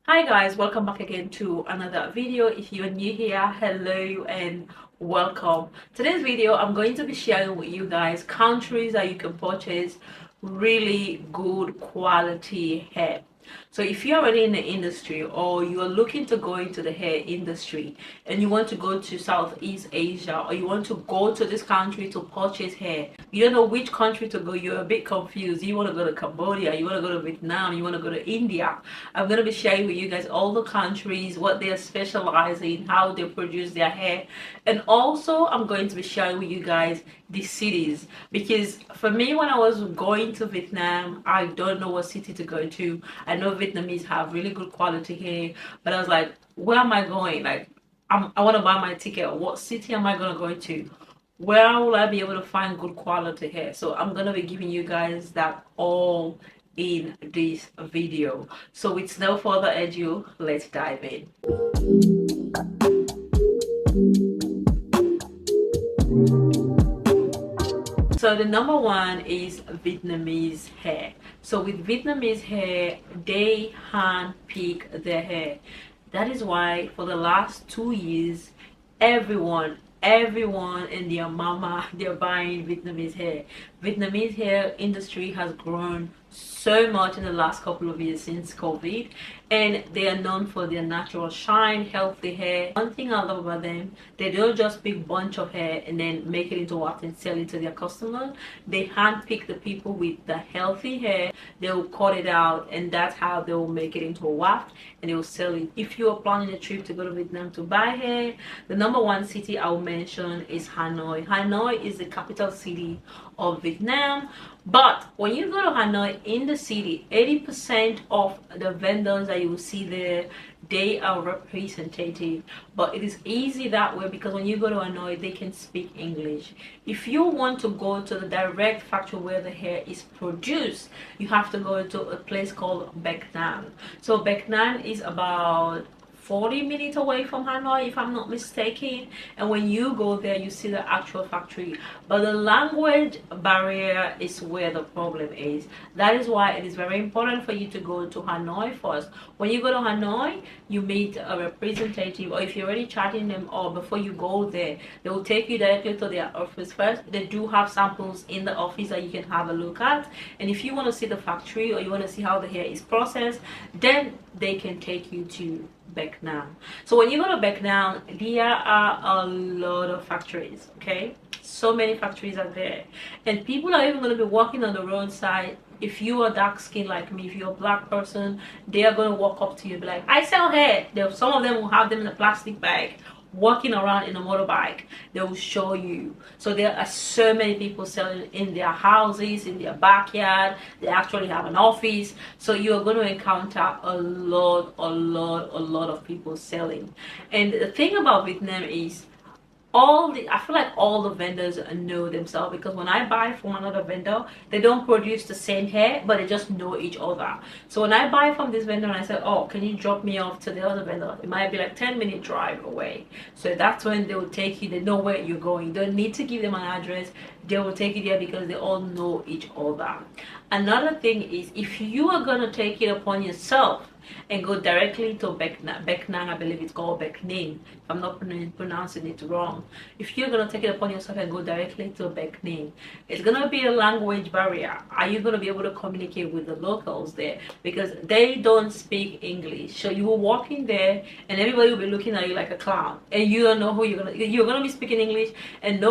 Hi guys, welcome back again to another video. If you're new here, hello and welcome. Today's video, I'm going to be sharing with you guys countries that you can purchase really good quality hair. So if you're already in the industry or you're looking to go into the hair industry and you want to go to Southeast Asia or you want to go to this country to purchase hair, you don't know which country to go, you're a bit confused. You want to go to Cambodia, you want to go to Vietnam, you want to go to India. I'm going to be sharing with you guys all the countries, what they are specializing, how they produce their hair, and also I'm going to be sharing with you guys the cities, because for me, when I was going to Vietnam, I don't know what city to go to. I know Vietnamese have really good quality hair, but I was like, where am I going? Like, I want to buy my ticket. What city am I going to go to? Where will I be able to find good quality hair? So I'm going to be giving you guys that all in this video. So with no further ado, let's dive in. So the number one is Vietnamese hair. So with Vietnamese hair, they hand pick their hair. That is why for the last 2 years, everyone and their mama, they're buying Vietnamese hair. Vietnamese hair industry has grown so much in the last couple of years since COVID, and they are known for their natural shine, healthy hair. One thing I love about them, they don't just pick bunch of hair and then make it into what and sell it to their customers. They hand pick the people with the healthy hair, they will cut it out, and that's how they will make it into a waft and they will sell it. If you are planning a trip to go to Vietnam to buy hair, the number one city I will mention is Hanoi. Hanoi is the capital city of Vietnam. But when you go to Hanoi, in the city, 80% of the vendors that you will see there, they are representative. But it is easy that way because when you go to Hanoi, they can speak English. If you want to go to the direct factory where the hair is produced, you have to go to a place called Bac Nang. So Bac Nang is about 40 minutes away from Hanoi, if I'm not mistaken. And when you go there, you see the actual factory. But the language barrier is where the problem is. That is why it is very important for you to go to Hanoi first. When you go to Hanoi, you meet a representative, or if you're already chatting them, or before you go there, they will take you directly to their office first. They do have samples in the office that you can have a look at. And if you want to see the factory or you want to see how the hair is processed, then they can take you to Bac Nang. So when you go to Bac Nang, there are a lot of factories, okay? So many factories are there. And people are even going to be walking on the roadside. If you are dark skinned like me, if you're a black person, they are going to walk up to you and be like, I sell hair. Some of them will have them in a plastic bag, walking around in a motorbike. They will show you. So there are so many people selling in their houses, in their backyard. They actually have an office. So you're going to encounter a lot of people selling. And the thing about Vietnam is I feel like all the vendors know themselves, because when I buy from another vendor, they don't produce the same hair, but they just know each other. So when I buy from this vendor and I say, oh, can you drop me off to the other vendor, it might be like 10-minute drive away. So that's when they will take you. They know where you're going. You don't need to give them an address. They will take you there because they all know each other. Another thing is, if you are going to take it upon yourself and go directly to Bac Nang, I believe it's called Bac Ninh, if I'm not pronouncing it wrong. If you're going to take it upon yourself and go directly to Bac Ninh, it's going to be a language barrier. Are you going to be able to communicate with the locals there? Because they don't speak English. So you will walk in there and everybody will be looking at you like a clown, and you don't know who you're going to be speaking English, and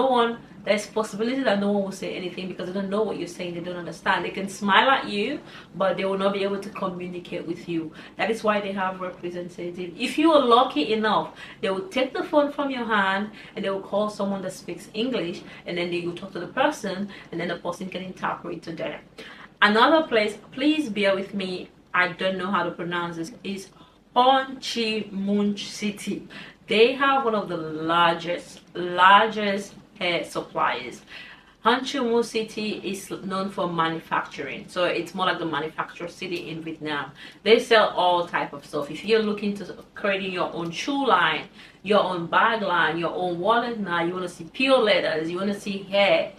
there's possibility that no one will say anything because they don't know what you're saying. They don't understand. They can smile at you, but they will not be able to communicate with you. That is why they have representatives. If you are lucky enough, they will take the phone from your hand and they will call someone that speaks English, and then they will talk to the person, and then the person can interpret to them. Another place, please bear with me, I don't know how to pronounce this, is Ho Chi Minh City. They have one of the largest hair suppliers. Ho Chi Minh City is known for manufacturing, so it's more like the manufacturer city in Vietnam. They sell all type of stuff. If you're looking to creating your own shoe line, your own bag line, your own wallet line, you want to see pure leathers, you want to see hair,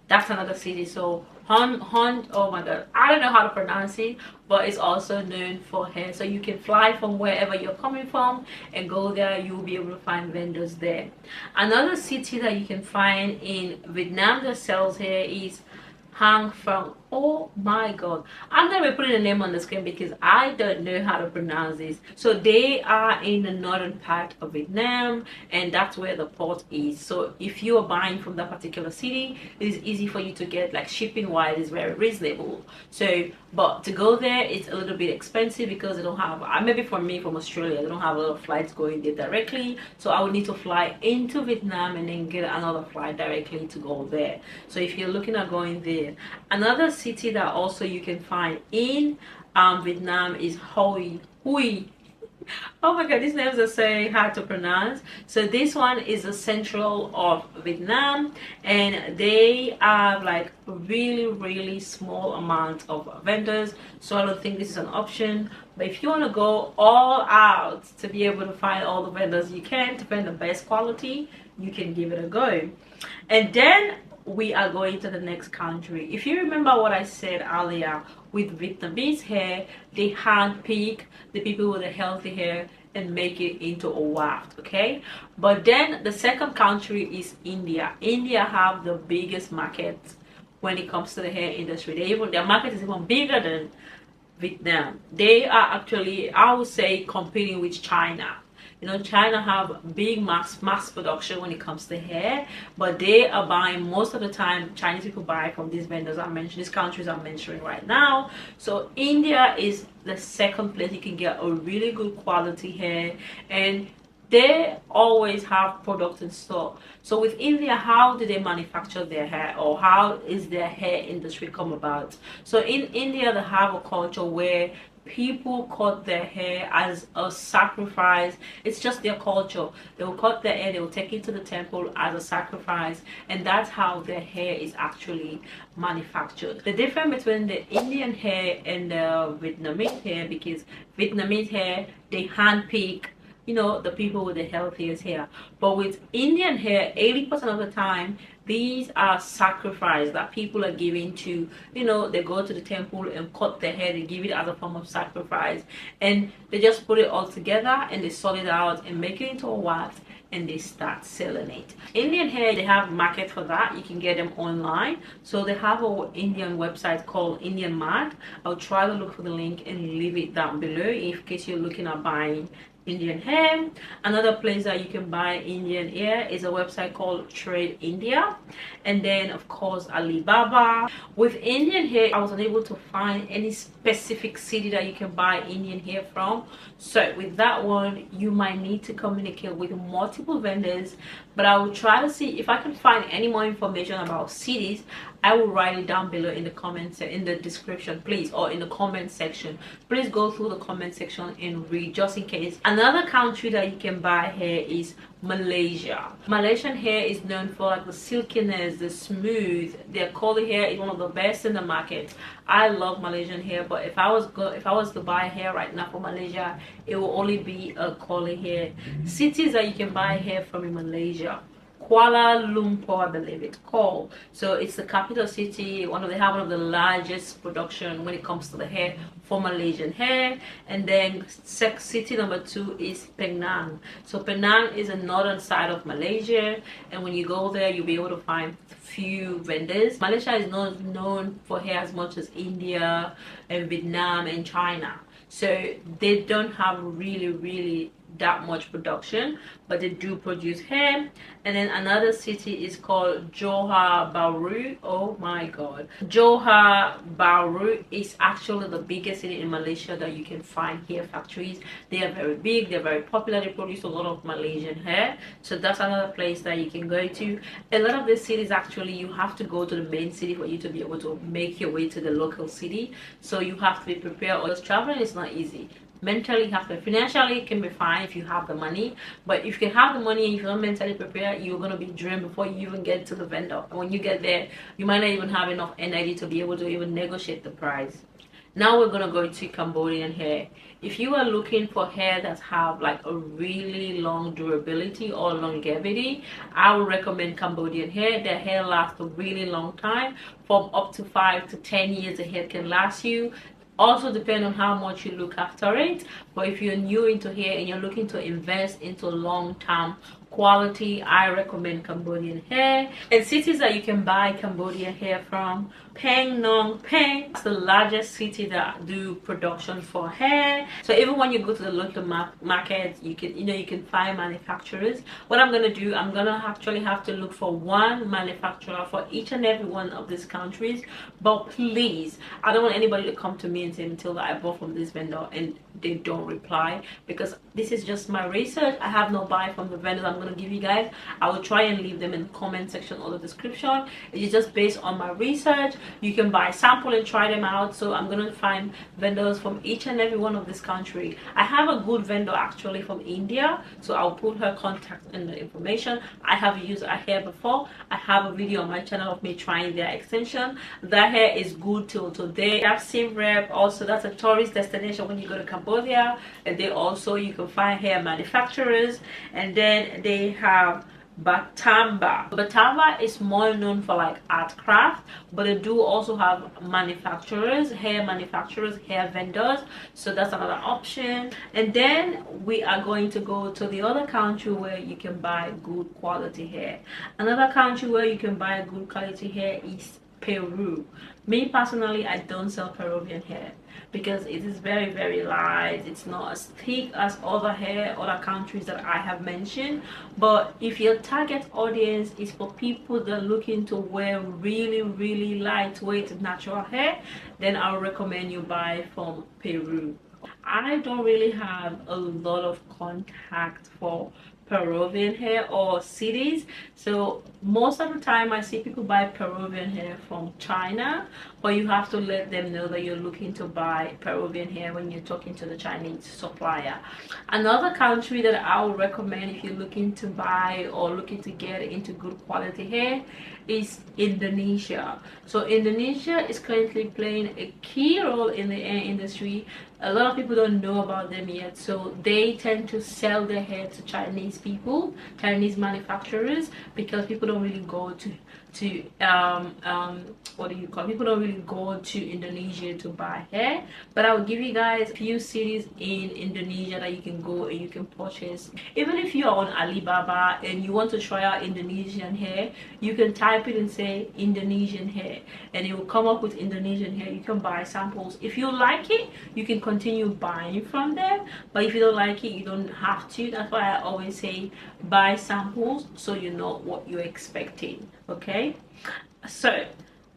that's another city. So Oh my god, I don't know how to pronounce it, but it's also known for hair. So you can fly from wherever you're coming from and go there. You'll be able to find vendors there. Another city that you can find in Vietnam that sells hair is Hang from. Oh my god, I'm gonna be putting the name on the screen because I don't know how to pronounce this. So they are in the northern part of Vietnam, and that's where the port is. So if you are buying from that particular city, it is easy for you to get, like shipping wise is very reasonable. So but to go there, it's a little bit expensive because they don't have, maybe for me from Australia, they don't have a lot of flights going there directly, so I would need to fly into Vietnam and then get another flight directly to go there. So if you're looking at going there, another city that also you can find in Vietnam is Hoi. Oh my god, these names are so hard to pronounce. So this one is the central of Vietnam, and they have like really small amount of vendors, so I don't think this is an option. But if you want to go all out to be able to find all the vendors you can to find the best quality, you can give it a go. And then we are going to the next country. If you remember what I said earlier, with Vietnamese hair, they handpick the people with the healthy hair and make it into a waft, okay? But then the second country is India. India have the biggest market when it comes to the hair industry. Their market is even bigger than Vietnam. They are actually, I would say, competing with China. You know, China have big mass production when it comes to hair, but they are buying, most of the time Chinese people buy from these vendors I mentioned, these countries I'm mentioning right now. So India is the second place you can get a really good quality hair, and they always have products in store. So with India, how do they manufacture their hair, or how is their hair industry come about? So in India, they have a culture where people cut their hair as a sacrifice. It's just their culture. They will cut their hair, they will take it to the temple as a sacrifice, and that's how their hair is actually manufactured. The difference between the Indian hair and the Vietnamese hair, because Vietnamese hair, they handpick, you know, the people with the healthiest hair. But with Indian hair, 80% of the time, these are sacrifices that people are giving to, you know, they go to the temple and cut their hair, they give it as a form of sacrifice, and they just put it all together and they sort it out and make it into a waft, and they start selling it. Indian hair, they have market for that. You can get them online. So they have an Indian website called Indian Mart. I'll try to look for the link and leave it down below in case you're looking at buying Indian hair. Another place that you can buy Indian hair is a website called Trade India, and then of course Alibaba. With Indian hair, I was unable to find any specific city that you can buy Indian hair from, so with that one you might need to communicate with multiple vendors, but I will try to see if I can find any more information about cities. I will write it down below in the comments, in the description, please, or in the comment section. Please go through the comment section and read, just in case. Another country that you can buy hair is Malaysia. Malaysian hair is known for like the silkiness, the smooth. Their curly hair is one of the best in the market. I love Malaysian hair, but if I was to buy hair right now for Malaysia, it will only be a curly hair. Cities that you can buy hair from in Malaysia: Kuala Lumpur, I believe it's called. So it's the capital city. They have one of the largest production when it comes to the hair for Malaysian hair. And then city number 2 is Penang. So Penang is the northern side of Malaysia, and when you go there, you'll be able to find few vendors. Malaysia is not known for hair as much as India and Vietnam and China. So they don't have really that much production, but they do produce hair. And then another city is called Johor Bahru. Oh my god, Johor Bahru is actually the biggest city in Malaysia that you can find hair factories. They are very big, they're very popular, they produce a lot of Malaysian hair. So that's another place that you can go to. A lot of these cities, actually you have to go to the main city for you to be able to make your way to the local city, so you have to be prepared, because traveling is not easy. Mentally, you have to. Financially, it can be fine if you have the money, but if you can have the money and if you're not mentally prepared, you're going to be drained before you even get to the vendor. And when you get there, you might not even have enough energy to be able to even negotiate the price. Now we're gonna go to Cambodian hair. If you are looking for hair that have like a really long durability or longevity, I would recommend Cambodian hair. Their hair lasts a really long time, from up to 5 to 10 years the hair can last you. Also depend on how much you look after it, but if you're new into hair and you're looking to invest into long-term quality, I recommend Cambodian hair. And cities that you can buy Cambodian hair from: Phnom Penh. It's the largest city that do production for hair. So even when you go to the local market, you can, you can find manufacturers. What I'm gonna do, I'm gonna actually have to look for one manufacturer for each and every one of these countries. But please, I don't want anybody to come to me and say, Matilda, I bought from this vendor, and they don't reply, because this is just my research. I have no buy from the vendors I'm gonna give you guys. I will try and leave them in the comment section or the description. It's just based on my research. You can buy sample and try them out. So I'm gonna find vendors from each and every one of this country. I have a good vendor actually from India, so I'll put her contact in the information. I have used her hair before. I have a video on my channel of me trying their extension. That hair is good till today. I have Sim Rep also. That's a tourist destination when you go to Cambodia, and they also, you can find hair manufacturers. And then they have Batamba. Batamba is more known for like art craft, but they do also have manufacturers, hair vendors, so that's another option. And then we are going to go to the other country where you can buy good quality hair. Another country where you can buy good quality hair is Peru. Me personally, I don't sell Peruvian hair because it is very light. It's not as thick as other countries that I have mentioned. But if your target audience is for people that are looking to wear really lightweight natural hair, then I would recommend you buy from Peru. I don't really have a lot of contact for Peruvian hair or cities, so most of the time I see people buy Peruvian hair from China, but you have to let them know that you're looking to buy Peruvian hair when you're talking to the Chinese supplier. Another country that I would recommend if you're looking to buy or looking to get into good quality hair is Indonesia. So Indonesia is currently playing a key role in the hair industry. A lot of people don't know about them yet, so they tend to sell their hair to Chinese people, Chinese manufacturers, because people don't really go to what do you call, people don't really go to Indonesia to buy hair. But I will give you guys a few cities in Indonesia that you can go and you can purchase. Even if you are on Alibaba and you want to try out Indonesian hair, you can type it and say Indonesian hair, and it will come up with Indonesian hair. You can buy samples. If you like it, you can continue buying from them, but if you don't like it, you don't have to. That's why I always say buy samples so you know what you're expecting. Okay, so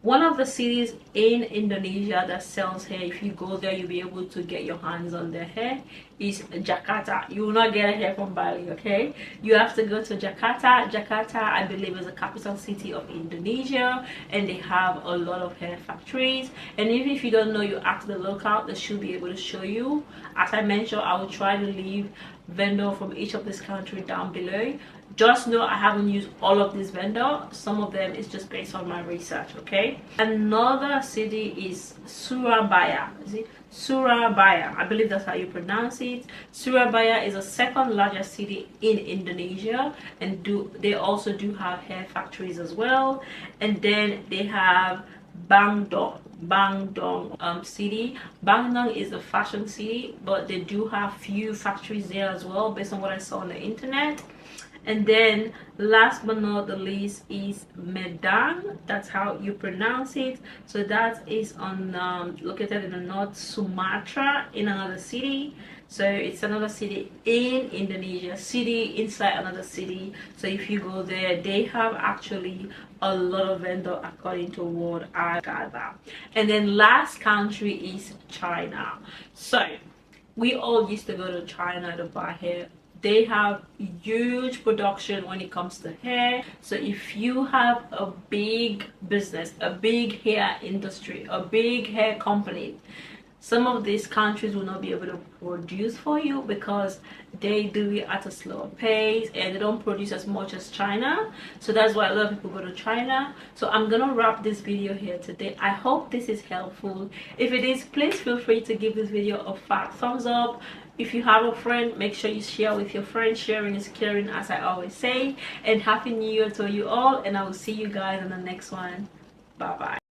one of the cities in Indonesia that sells hair, if you go there you'll be able to get your hands on their hair, is Jakarta. You will not get a hair from Bali, okay? You have to go to Jakarta. Jakarta, I believe, is the capital city of Indonesia, and they have a lot of hair factories. And even if you don't know, you ask the local, they should be able to show you. As I mentioned, I will try to leave vendor from each of this country down below. Just know I haven't used all of these vendors. Some of them is just based on my research, okay? Another city is Surabaya. Is it Surabaya? I believe that's how you pronounce it. Surabaya is the second largest city in Indonesia, and they also do have hair factories as well. And then they have Bandung city. Bandung is a fashion city, but they do have few factories there as well, based on what I saw on the internet. And then last but not the least is Medan. That's how you pronounce it. So that is on located in the North Sumatra, in another city. So it's another city in Indonesia, city inside another city. So if you go there, they have actually a lot of vendor according to what I gather. And then last country is China. So we all used to go to China to buy hair. They have huge production when it comes to hair. So if you have a big business, a big hair industry, a big hair company, some of these countries will not be able to produce for you because they do it at a slower pace and they don't produce as much as China. So that's why a lot of people go to China. So I'm gonna wrap this video here today. I hope this is helpful. If it is, please feel free to give this video a fat thumbs up. If you have a friend, make sure you share with your friends. Sharing is caring, as I always say. And happy new year to you all, and I will see you guys in the next one. Bye bye.